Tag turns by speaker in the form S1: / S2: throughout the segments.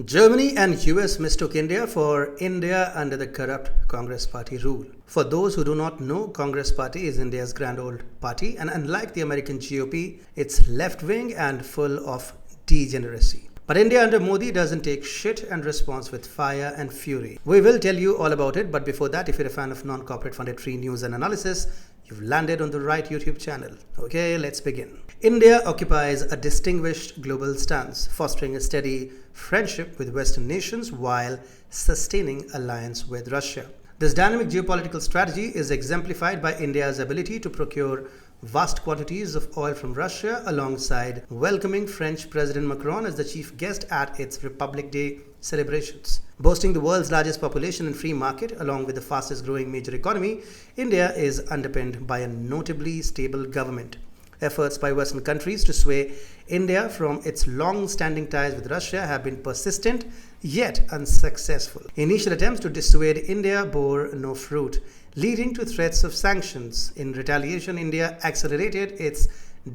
S1: Germany and US mistook India for India under the corrupt Congress Party rule. For those who do not know, Congress Party is India's grand old party, and unlike the American GOP, it's left-wing and full of degeneracy. But India under Modi doesn't take shit and responds with fire and fury. We will tell you all about it, but before that, if you're a fan of non-corporate funded free news and analysis, you've landed on the right YouTube channel. Okay, let's begin. India occupies a distinguished global stance, fostering a steady friendship with Western nations while sustaining alliance with Russia. This dynamic geopolitical strategy is exemplified by India's ability to procure vast quantities of oil from Russia alongside welcoming French President Macron as the chief guest at its Republic Day celebrations. Boasting the world's largest population and free market along with the fastest growing major economy, India is underpinned by a notably stable government. Efforts by Western countries to sway India from its long-standing ties with Russia have been persistent yet unsuccessful. Initial attempts to dissuade India bore no fruit, leading to threats of sanctions. In retaliation, India accelerated its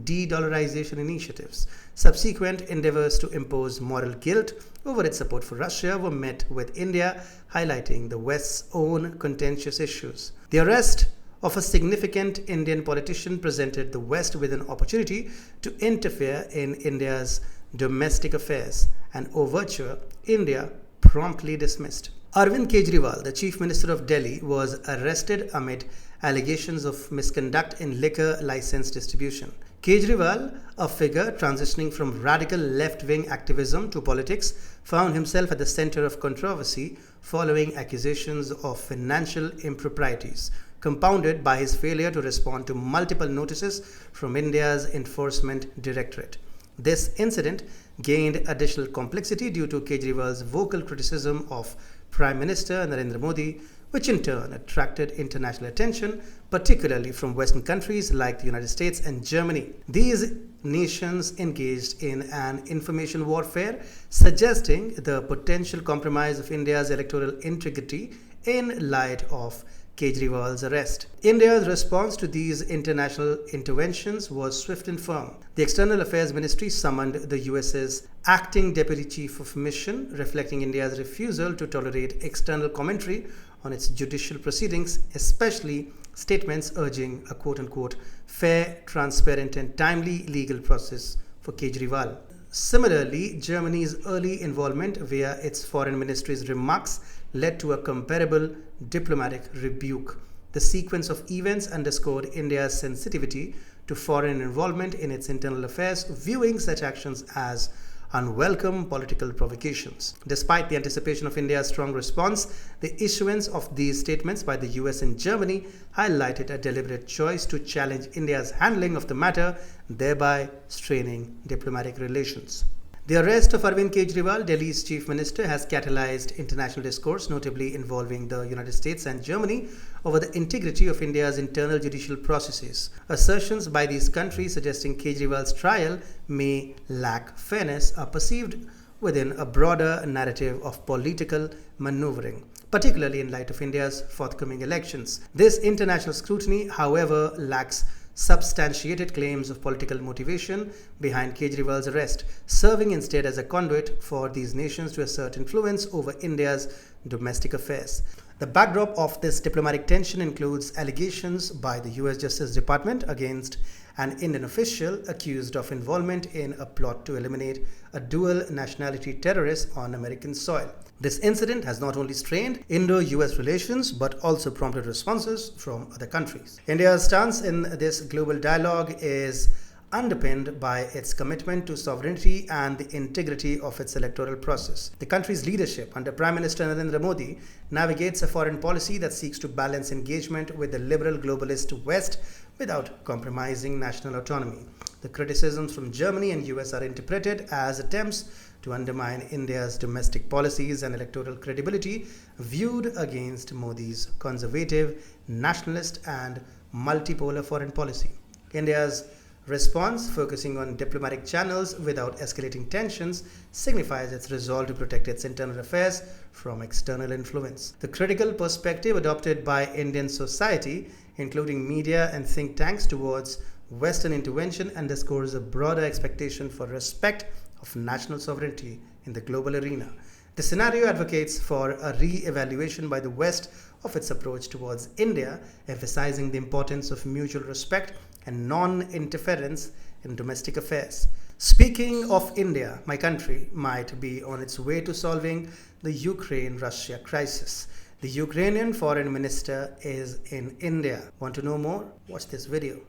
S1: de-dollarization initiatives. Subsequent endeavors to impose moral guilt over its support for Russia were met with India highlighting the West's own contentious issues. The arrest of a significant Indian politician presented the West with an opportunity to interfere in India's domestic affairs, an overture India promptly dismissed. Arvind Kejriwal, the Chief Minister of Delhi, was arrested amid allegations of misconduct in liquor license distribution. Kejriwal, a figure transitioning from radical left-wing activism to politics, found himself at the center of controversy following accusations of financial improprieties, compounded by his failure to respond to multiple notices from India's Enforcement Directorate. This incident gained additional complexity due to Kejriwal's vocal criticism of Prime Minister Narendra Modi, which in turn attracted international attention, particularly from Western countries like the United States and Germany. These nations engaged in an information warfare, suggesting the potential compromise of India's electoral integrity in light of Kejriwal's arrest. India's response to these international interventions was swift and firm. The External Affairs Ministry summoned the US's acting Deputy Chief of Mission, reflecting India's refusal to tolerate external commentary on its judicial proceedings, especially statements urging a quote-unquote fair, transparent and timely legal process for Kejriwal. Similarly, Germany's early involvement via its foreign ministry's remarks led to a comparable diplomatic rebuke. The sequence of events underscored India's sensitivity to foreign involvement in its internal affairs, viewing such actions as unwelcome political provocations. Despite the anticipation of India's strong response, the issuance of these statements by the US and Germany highlighted a deliberate choice to challenge India's handling of the matter, thereby straining diplomatic relations. The arrest of Arvind Kejriwal, Delhi's chief minister, has catalyzed international discourse, notably involving the United States and Germany, over the integrity of India's internal judicial processes. Assertions by these countries suggesting Kejriwal's trial may lack fairness are perceived within a broader narrative of political maneuvering, particularly in light of India's forthcoming elections. This international scrutiny, however, lacks substantiated claims of political motivation behind Kejriwal's arrest, serving instead as a conduit for these nations to assert influence over India's domestic affairs. The backdrop of this diplomatic tension includes allegations by the US Justice Department against an Indian official accused of involvement in a plot to eliminate a dual nationality terrorist on American soil. This incident has not only strained Indo-US relations but also prompted responses from other countries. India's stance in this global dialogue is underpinned by its commitment to sovereignty and the integrity of its electoral process. The country's leadership under Prime Minister Narendra Modi navigates a foreign policy that seeks to balance engagement with the liberal globalist West without compromising national autonomy. The criticisms from Germany and US are interpreted as attempts to undermine India's domestic policies and electoral credibility, viewed against Modi's conservative, nationalist and multipolar foreign policy. India's response, focusing on diplomatic channels without escalating tensions, signifies its resolve to protect its internal affairs from external influence. The critical perspective adopted by Indian society, including media and think tanks, towards Western intervention underscores a broader expectation for respect of national sovereignty in the global arena. The scenario advocates for a re-evaluation by the West of its approach towards India, emphasizing the importance of mutual respect and non-interference in domestic affairs. Speaking of India, my country might be on its way to solving the Ukraine-Russia crisis. The Ukrainian foreign minister is in India. Want to know more? Watch this video.